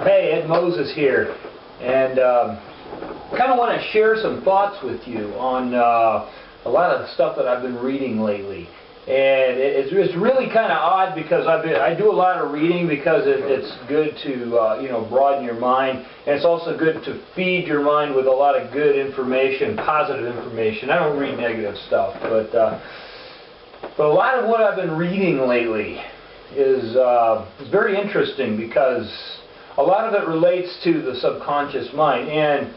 Hey, Ed Moses here, and kind of want to share some thoughts with you on a lot of the stuff that I've been reading lately. And it's really kind of odd because I do a lot of reading because it's good to you know, broaden your mind, and it's also good to feed your mind with a lot of good information, positive information. I don't read negative stuff, but a lot of what I've been reading lately is very interesting because a lot of it relates to the subconscious mind. And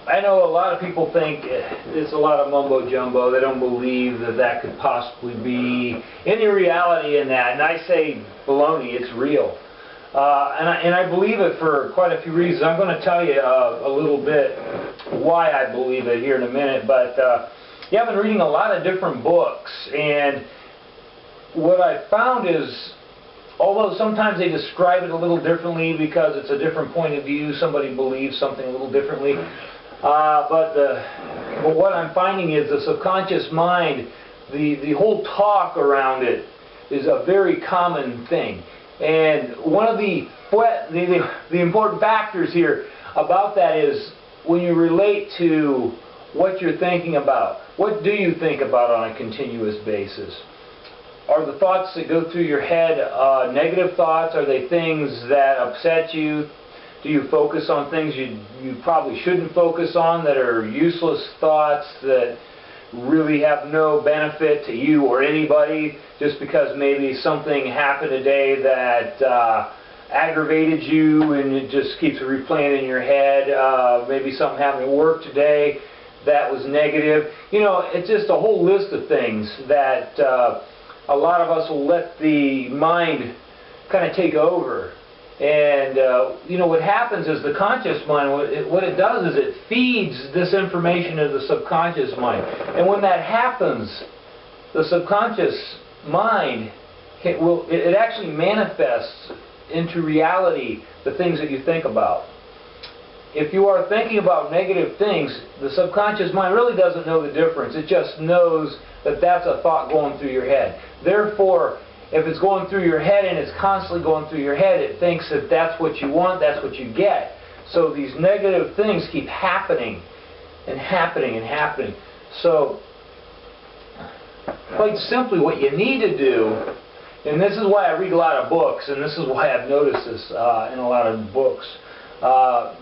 I know a lot of people think it's a lot of mumbo jumbo. They don't believe that that could possibly be any reality in that. And I say baloney, it's real. And I believe it for quite a few reasons. I'm going to tell you a little bit why I believe it here in a minute. But yeah, I've been reading a lot of different books, and what I found is, although sometimes they describe it a little differently because it's a different point of view, somebody believes something a little differently, but what I'm finding is the subconscious mind, the whole talk around it is a very common thing. And one of the important factors here about that is when you relate to what you're thinking about. What do you think about on a continuous basis? Are the thoughts that go through your head negative thoughts? Are they things that upset you? Do you focus on things you probably shouldn't focus on, that are useless thoughts that really have no benefit to you or anybody, just because maybe something happened today that aggravated you and it just keeps replaying in your head? Maybe something happened at work today that was negative. You know, it's just a whole list of things that a lot of us will let the mind kind of take over. And you know, what happens is the conscious mind, what it does is it feeds this information into the subconscious mind. And when that happens, the subconscious mind, it actually manifests into reality the things that you think about. If you are thinking about negative things, the subconscious mind really doesn't know the difference. It just knows that that's a thought going through your head. Therefore, if it's going through your head and it's constantly going through your head, it thinks that that's what you want, that's what you get. So these negative things keep happening and happening and happening. So, quite simply, what you need to do, and this is why I read a lot of books, and this is why I've noticed this in a lot of books,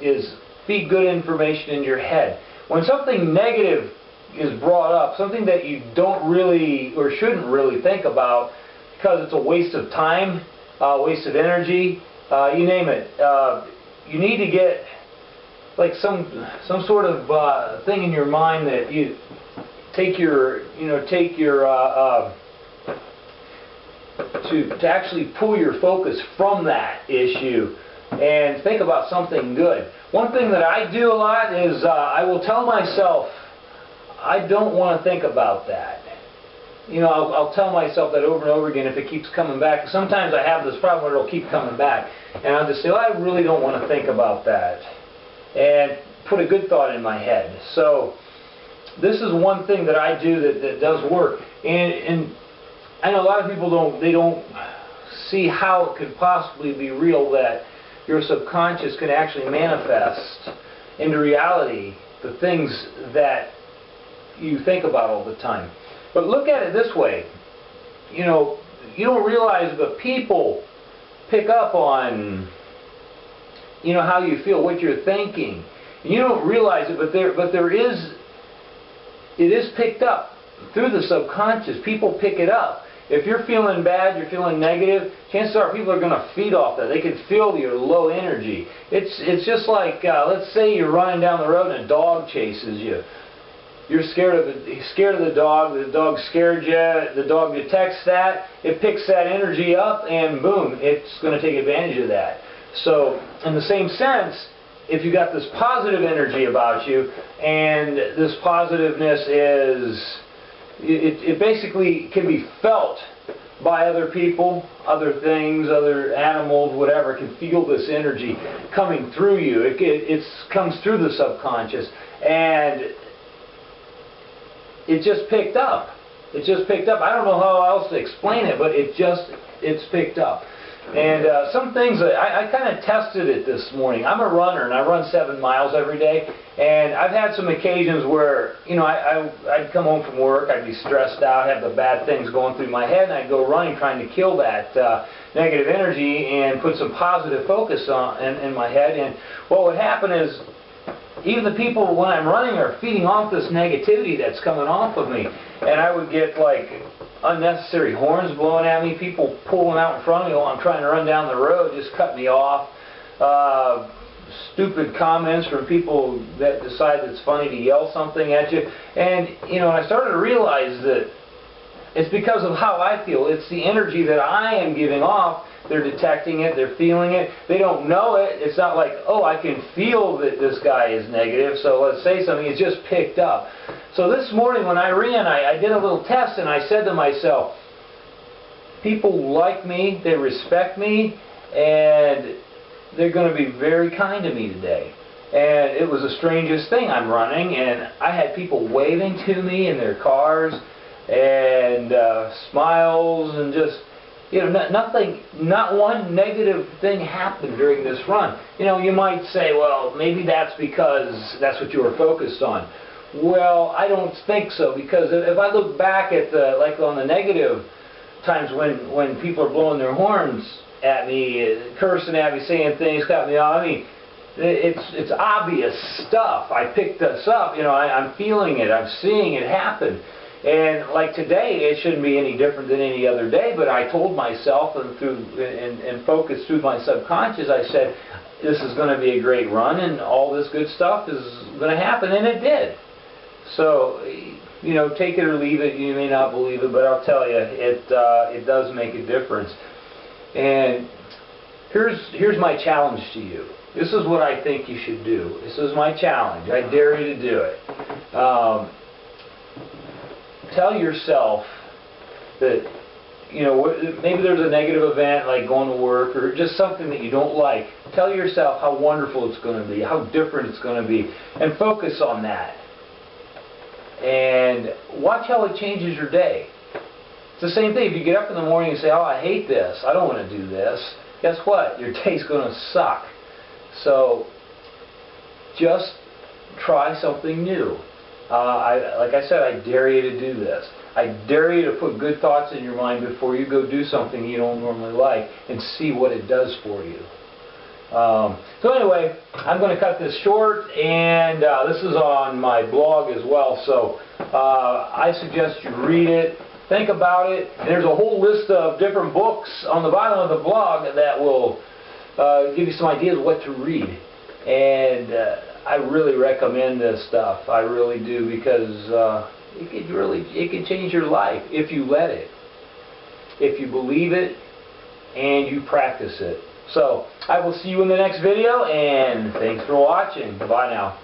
is feed good information into your head. When something negative is brought up, something that you don't really or shouldn't really think about because it's a waste of time, waste of energy, you name it, you need to get like some sort of thing in your mind that you take your to actually pull your focus from that issue and think about something good. One thing that I do a lot is I will tell myself I don't want to think about that. You know, I'll tell myself that over and over again if it keeps coming back. Sometimes I have this problem where it'll keep coming back, and I'll just say, well, I really don't want to think about that, and put a good thought in my head. So this is one thing that I do that does work. And I know a lot of people don't see how it could possibly be real that your subconscious can actually manifest into reality the things that you think about all the time. But look at it this way. You know, you don't realize, but people pick up on, you know, how you feel, what you're thinking. And you don't realize it, but it is picked up through the subconscious. People pick it up. If you're feeling bad, you're feeling negative, chances are people are going to feed off that. They can feel your low energy. It's just like, let's say you're running down the road and a dog chases you. You're scared of the dog scared you, the dog detects that, it picks that energy up, and boom, it's going to take advantage of that. So, in the same sense, if you got this positive energy about you, and this positiveness is, it basically can be felt by other people, other things, other animals, whatever, can feel this energy coming through you. It comes through the subconscious, and it just picked up. It just picked up. I don't know how else to explain it, but it's picked up. And some things that I kind of tested it this morning. I'm a runner and I run 7 miles every day. And I've had some occasions where, you know, I'd come home from work, I'd be stressed out, have the bad things going through my head, and I'd go running trying to kill that negative energy and put some positive focus in my head. And what would happen is, even the people when I'm running are feeding off this negativity that's coming off of me. And I would get like unnecessary horns blowing at me, people pulling out in front of me while I'm trying to run down the road, just cut me off. Stupid comments from people that decide it's funny to yell something at you. And, you know, I started to realize that it's because of how I feel. It's the energy that I am giving off. They're detecting it. They're feeling it. They don't know it. It's not like, oh, I can feel that this guy is negative, so let's say something. It's just picked up. So this morning when I ran, I did a little test, and I said to myself, people like me, they respect me, and they're going to be very kind to me today. And it was the strangest thing. I'm running, and I had people waving to me in their cars, and smiles, and just, you know, nothing, not one negative thing happened during this run. You know, you might say, well, maybe that's because that's what you were focused on. Well, I don't think so, because if I look back at the, like on the negative times when people are blowing their horns at me, cursing at me, saying things, cut me off, I mean, it's obvious stuff. I picked this up, you know, I'm feeling it, I'm seeing it happen. And like today, it shouldn't be any different than any other day, but I told myself and focused through my subconscious, I said, this is going to be a great run and all this good stuff is going to happen, and it did. So, you know, take it or leave it. You may not believe it, but I'll tell you, it does make a difference. And here's my challenge to you. This is what I think you should do. This is my challenge. I dare you to do it. Tell yourself that, you know, maybe there's a negative event like going to work or just something that you don't like. Tell yourself how wonderful it's going to be, how different it's going to be, and focus on that. And watch how it changes your day. It's the same thing. If you get up in the morning and say, oh, I hate this, I don't want to do this, guess what? Your day's going to suck. So just try something new. Like I said, I dare you to do this. I dare you to put good thoughts in your mind before you go do something you don't normally like and see what it does for you. So anyway, I'm going to cut this short, and this is on my blog as well, so I suggest you read it, think about it, and there's a whole list of different books on the bottom of the blog that will give you some ideas what to read. And I really recommend this stuff. I really do, because it can change your life if you let it, if you believe it, and you practice it. So I will see you in the next video, and thanks for watching. Bye now.